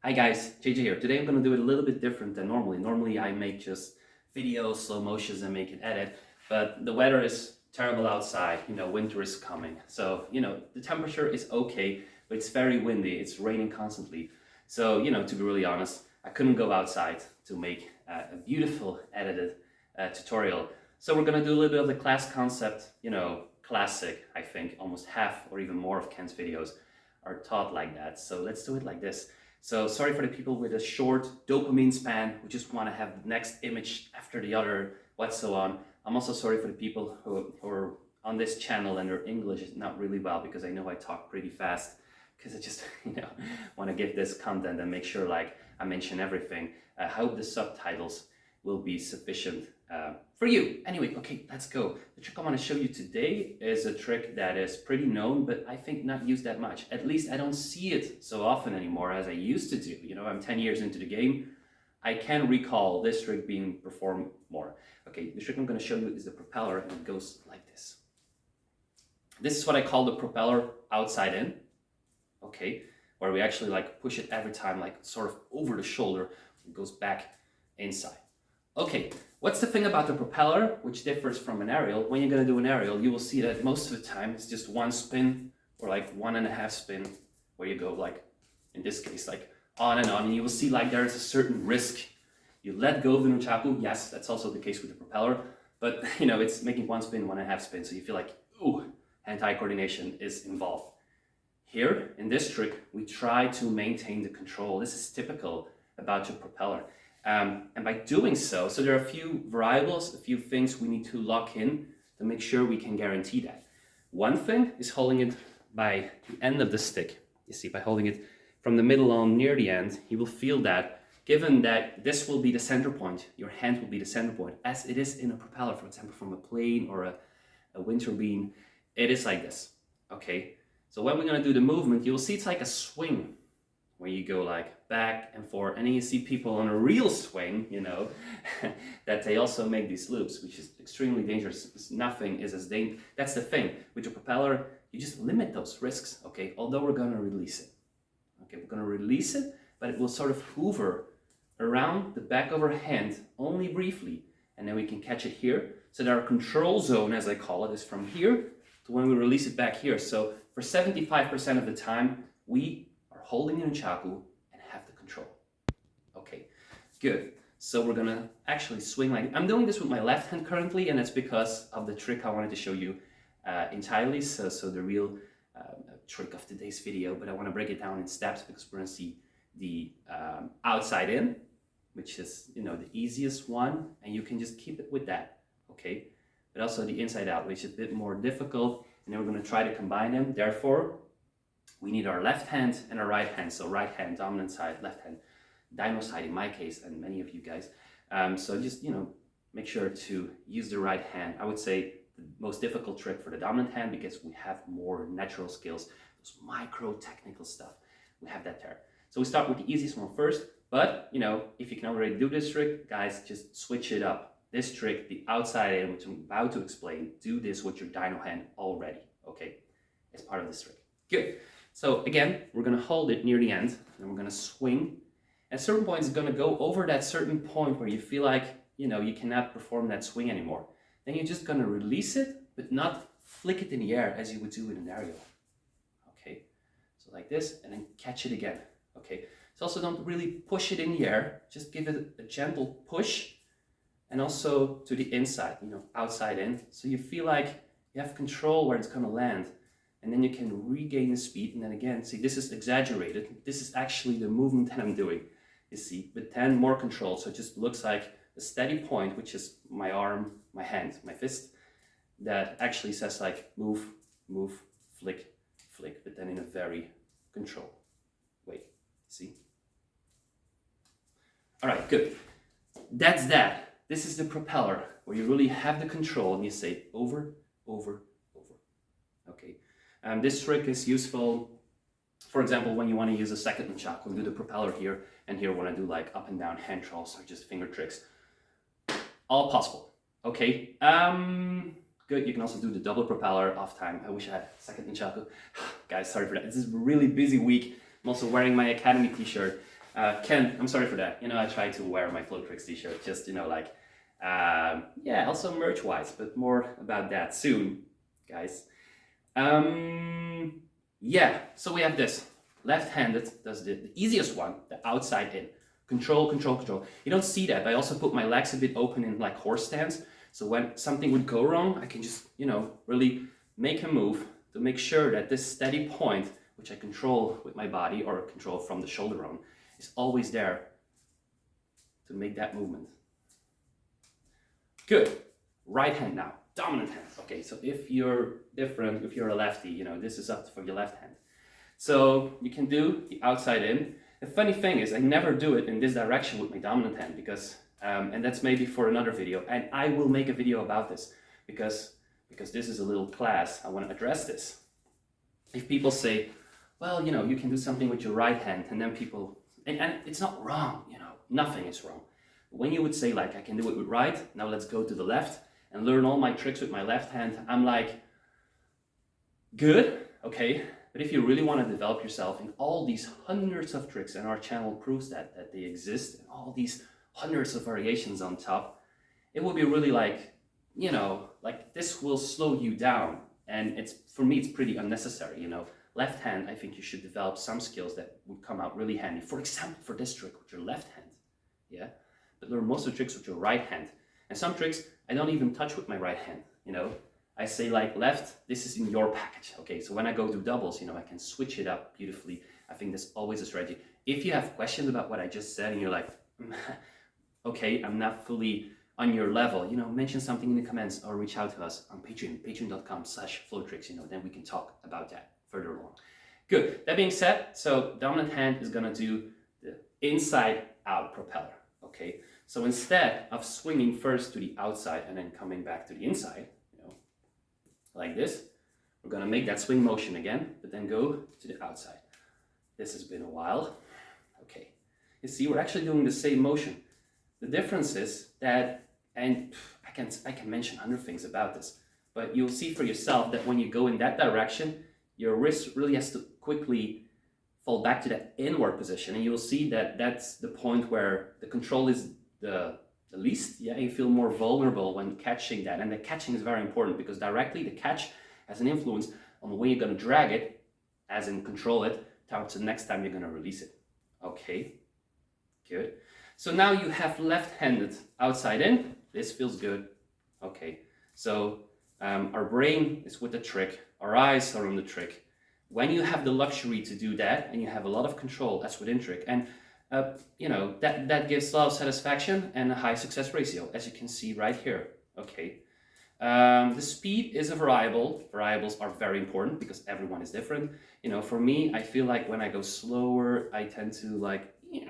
Hi guys, JJ here. Today I'm going to do it a little bit different than normally. Normally I make just videos, slow motions and make an edit, but the weather is terrible outside, winter is coming. So, the temperature is okay, but it's very windy, it's raining constantly. So, to be really honest, I couldn't go outside to make a beautiful edited tutorial. So we're going to do a little bit of the class concept, classic, I think. Almost half or even more of Ken's videos are taught like that. So let's do it like this. So sorry for the people with a short dopamine span who just want to have the next image after the other, what so on. I'm also sorry for the people who are on this channel and their English is not really well, because I know I talk pretty fast, because I just want to give this content and make sure like I mention everything. I hope the subtitles will be sufficient for you. Anyway, okay, let's go. The trick I want to show you today is a trick that is pretty known, but I think not used that much. At least I don't see it so often anymore as I used to do. I'm 10 years into the game. I can recall this trick being performed more. Okay, the trick I'm going to show you is the propeller, and it goes like this. This is what I call the propeller outside in. Okay, where we actually like push it every time, like sort of over the shoulder. It goes back inside. Okay, what's the thing about the propeller which differs from an aerial? When you're going to do an aerial, you will see that most of the time it's just one spin or like 1.5 spin, where you go like, in this case, like on, and you will see like there's a certain risk. You let go of the Nunchaku. Yes, that's also the case with the propeller, but it's making 1 spin, 1.5 spin, so you feel like, ooh, hand-eye coordination is involved. Here, in this trick, we try to maintain the control. This is typical about your propeller. And by doing so there are a few variables, a few things we need to lock in to make sure we can guarantee that. One thing is holding it by the end of the stick. You see, by holding it from the middle on near the end, you will feel that, given that this will be the center point, your hand will be the center point, as it is in a propeller, for example, from a plane or a wind turbine, it is like this, okay? So when we're gonna do the movement, you'll see it's like a swing, where you go like back and forth, and then you see people on a real swing, that they also make these loops, which is extremely dangerous. Nothing is as dangerous. That's the thing. With your propeller, you just limit those risks, okay? Although we're gonna release it. Okay, we're gonna release it, but it will sort of hover around the back of our hand only briefly, and then we can catch it here. So that our control zone, as I call it, is from here to when we release it back here. So for 75% of the time, we holding the Nunchaku and have the control. Okay, good. So we're gonna actually swing like, I'm doing this with my left hand currently, and it's because of the trick I wanted to show you entirely. So the real trick of today's video, but I want to break it down in steps, because we're gonna see the outside in, which is the easiest one, and you can just keep it with that, okay? But also the inside out, which is a bit more difficult, and then we're gonna try to combine them. Therefore, we need our left hand and our right hand. So right hand, dominant side, left hand, dino side in my case, and many of you guys. So just, make sure to use the right hand. I would say the most difficult trick for the dominant hand, because we have more natural skills, those micro technical stuff, we have that there. So we start with the easiest one first, but if you can already do this trick, guys, just switch it up. This trick, the outside in, which I'm about to explain, do this with your dino hand already, okay? It's part of this trick. Good. So again, we're going to hold it near the end, and we're going to swing. At a certain point, it's going to go over that certain point where you feel like, you cannot perform that swing anymore. Then you're just going to release it, but not flick it in the air as you would do with an aerial. Okay, so like this, and then catch it again. Okay, so also don't really push it in the air, just give it a gentle push, and also to the inside, outside in, so you feel like you have control where it's going to land. And then you can regain the speed, and then again, see, this is exaggerated. This is actually the movement that I'm doing, you see, but then more control. So it just looks like a steady point, which is my arm, my hand, my fist, that actually says like move, move, flick, flick, but then in a very controlled way, see? All right, good. That's that. This is the propeller, where you really have the control, and you say over, over, over, okay? This trick is useful, for example, when you want to use a second Nunchaku and do the propeller here, and here want to do like up and down hand trolls or just finger tricks. All possible, okay? Good, you can also do the double propeller off time. I wish I had a second Nunchaku. Guys, sorry for that. This is a really busy week. I'm also wearing my Academy t-shirt. Ken, I'm sorry for that. You know, I try to wear my Flow Tricks t-shirt, just, you know, like, yeah, also merch-wise, but more about that soon, guys. Yeah, so we have this. Left-handed does the easiest one, the outside in. Control, control, control. You don't see that, but I also put my legs a bit open in like horse stance. So when something would go wrong, I can just, you know, really make a move to make sure that this steady point, which I control with my body or control from the shoulder on, is always there to make that movement. Good. Right hand now, dominant hand. Okay, so if you're different, if you're a lefty, you know, this is up for your left hand. So you can do the outside in. The funny thing is I never do it in this direction with my dominant hand because, and that's maybe for another video, and I will make a video about this because this is a little class, I want to address this. If people say, well, you know, you can do something with your right hand, and then people, and it's not wrong, you know, nothing is wrong. When you would say like, I can do it with right, now let's go to the left and learn all my tricks with my left hand, I'm like, good, okay, but if you really want to develop yourself in all these hundreds of tricks, and our channel proves that they exist, and all these hundreds of variations on top, it will be really like, you know, like this will slow you down, and it's, for me, it's pretty unnecessary, you know. Left hand, I think you should develop some skills that would come out really handy. For example, for this trick with your left hand, yeah? But learn most of the tricks with your right hand. And some tricks I don't even touch with my right hand, you know? I say like left, this is in your package, okay? So when I go to doubles, you know, I can switch it up beautifully. I think that's always a strategy. If you have questions about what I just said and you're like, okay, I'm not fully on your level, you know, mention something in the comments or reach out to us on Patreon, patreon.com/flowtricks, you know, then we can talk about that further along. Good, that being said, so dominant hand is gonna do the inside out propeller, okay? So instead of swinging first to the outside and then coming back to the inside, you know, like this, we're gonna make that swing motion again, but then go to the outside. This has been a while, okay. You see, we're actually doing the same motion. The difference is that, and I can mention 100 things about this, but you'll see for yourself that when you go in that direction, your wrist really has to quickly fall back to that inward position, and you'll see that that's the point where the control is the least. Yeah, you feel more vulnerable when catching that, and the catching is very important because directly the catch has an influence on the way you're going to drag it, as in control it, towards the next time you're going to release it. Okay, good. So now you have left-handed outside in. This feels good. Okay, so our brain is with the trick, our eyes are on the trick. When you have the luxury to do that and you have a lot of control, that's within trick, and you know, that gives a lot of satisfaction and a high success ratio, as you can see right here. Okay, the speed is a variable. Variables are very important because everyone is different. You know, for me, I feel like when I go slower, I tend to like, you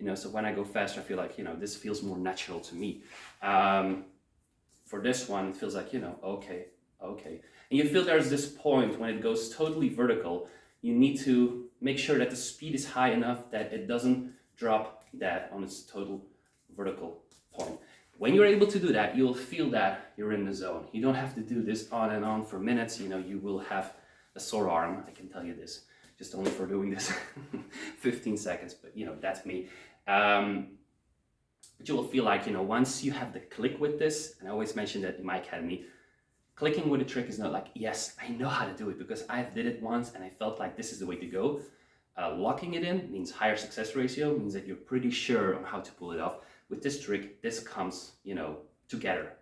know, so when I go faster, I feel like, you know, this feels more natural to me. For this one, it feels like, you know, okay. And you feel there's this point when it goes totally vertical, you need to make sure that the speed is high enough that it doesn't drop that on its total vertical point. When you're able to do that, you'll feel that you're in the zone. You don't have to do this on and on for minutes. You know, you will have a sore arm, I can tell you this, just only for doing this 15 seconds, but you know, that's me. But you will feel like, you know, once you have the click with this, and I always mention that in my academy, clicking with a trick is not like, yes, I know how to do it because I did it once and I felt like this is the way to go. Locking it in means higher success ratio, means that you're pretty sure on how to pull it off. With this trick, this comes, you know, together.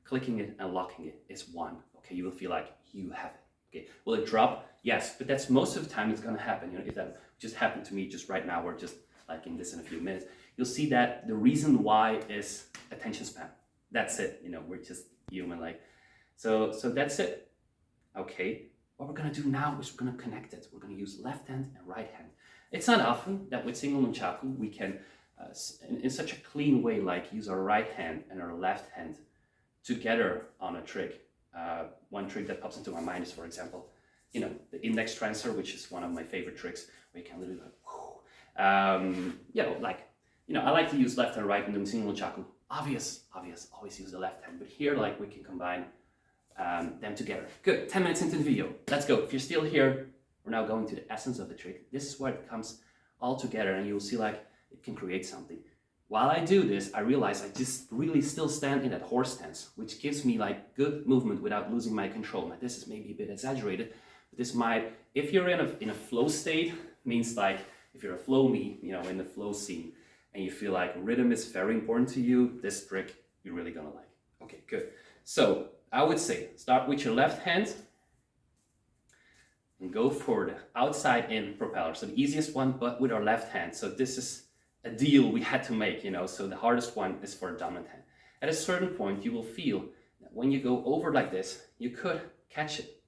Clicking it and locking it is one. Okay, you will feel like you have it. Okay, will it drop? Yes, but that's most of the time it's gonna happen. You know, if that just happened to me just right now, or just like in this in a few minutes, you'll see that the reason why is attention span. That's it. You know, we're just human like. So that's it. Okay, what we're gonna do now is we're gonna connect it. We're gonna use left hand and right hand. It's not often that with single nunchaku we can, in such a clean way, like use our right hand and our left hand together on a trick. One trick that pops into my mind is, for example, you know, the index transfer, which is one of my favorite tricks, where you can literally like, you know, like, you know, I like to use left and right in the single nunchaku. Obvious, always use the left hand, but here, like, we can combine them together. Good, 10 minutes into the video, let's go. If you're still here, we're now going to the essence of the trick. This is where it comes all together, and you'll see like it can create something. While I do this, I realize I just really still stand in that horse stance, which gives me like good movement without losing my control. Now this is maybe a bit exaggerated, but this might, if you're in a flow state, means like if you're a flow me, you know, in the flow scene, and you feel like rhythm is very important to you, this trick you're really gonna like. Okay, good. So I would say start with your left hand and go for the outside in propeller. So the easiest one, but with our left hand. So this is a deal we had to make, you know, so the hardest one is for a dominant hand. At a certain point, you will feel that when you go over like this, you could catch it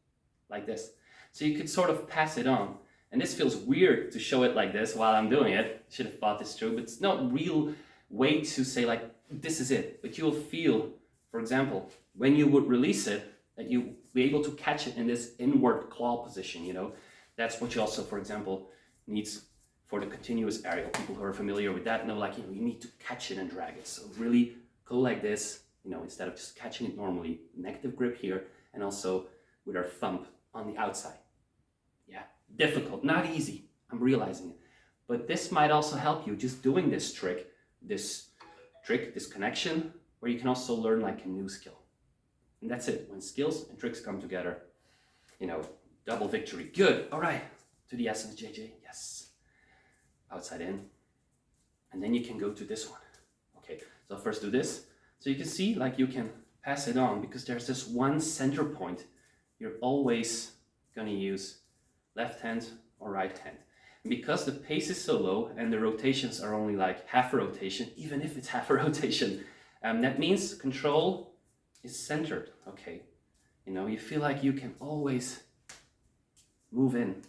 like this. So you could sort of pass it on. And this feels weird to show it like this while I'm doing it. Should have thought this through, but it's not real way to say like, this is it. But you'll feel, for example, when you would release it, that you be able to catch it in this inward claw position, you know. That's what you also, for example, needs for the continuous aerial. People who are familiar with that know, like, you know, you need to catch it and drag it. So really go like this, you know, instead of just catching it normally. Negative grip here, and also with our thumb on the outside. Yeah, difficult, not easy, I'm realizing it. But this might also help you just doing this trick, this connection, where you can also learn like a new skill. And that's it. When skills and tricks come together, you know, double victory. Good, all right, to the essence, JJ, yes. Outside in, and then you can go to this one. Okay, so first do this. So you can see like you can pass it on because there's this one center point. You're always gonna use left hand or right hand. And because the pace is so low and the rotations are only like half a rotation, even if it's half a rotation, that means control is centered, okay? You know, you feel like you can always move in.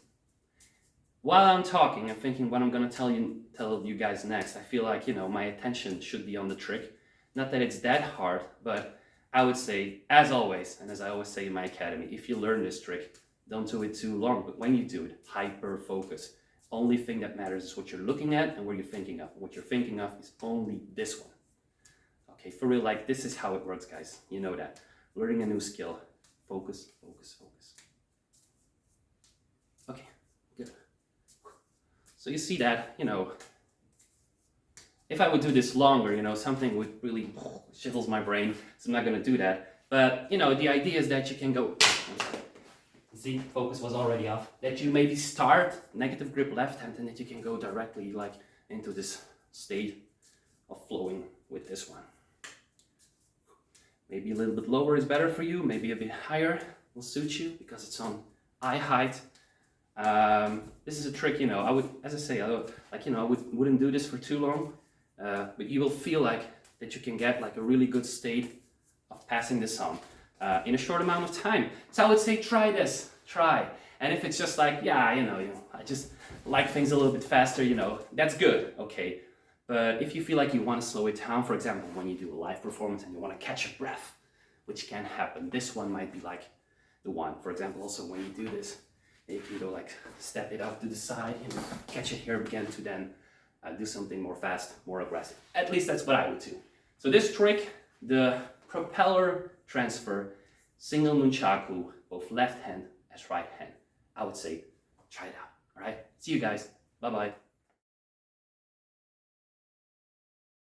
While I'm talking, I'm thinking what I'm gonna tell you guys next. I feel like, you know, my attention should be on the trick. Not that it's that hard, but I would say, as always, and as I always say in my academy, if you learn this trick, don't do it too long, but when you do it, hyper focus. Only thing that matters is what you're looking at and what you're thinking of. What you're thinking of is only this one. Okay, for real, like this is how it works, guys. You know that. Learning a new skill. Focus, focus, focus. Okay, good. So you see that, you know, if I would do this longer, you know, something would really shivels my brain, so I'm not gonna do that. But, you know, the idea is that you can go, see, focus was already off, that you maybe start negative grip left hand and that you can go directly like into this state of flowing with this one. Maybe a little bit lower is better for you, maybe a bit higher will suit you because it's on eye height. This is a trick, you know, I would, as I say, I wouldn't do this for too long, but you will feel like that you can get like a really good state of passing this on in a short amount of time. So I would say try this, try. And if it's just like, yeah, you know, I just like things a little bit faster, you know, that's good, okay. But if you feel like you want to slow it down, for example, when you do a live performance and you want to catch your breath, which can happen, this one might be like the one. For example, also when you do this, you can go like step it out to the side and catch it here again to then do something more fast, more aggressive. At least that's what I would do. So this trick, the propeller transfer, single nunchaku, both left hand as right hand, I would say try it out. All right, see you guys. Bye-bye.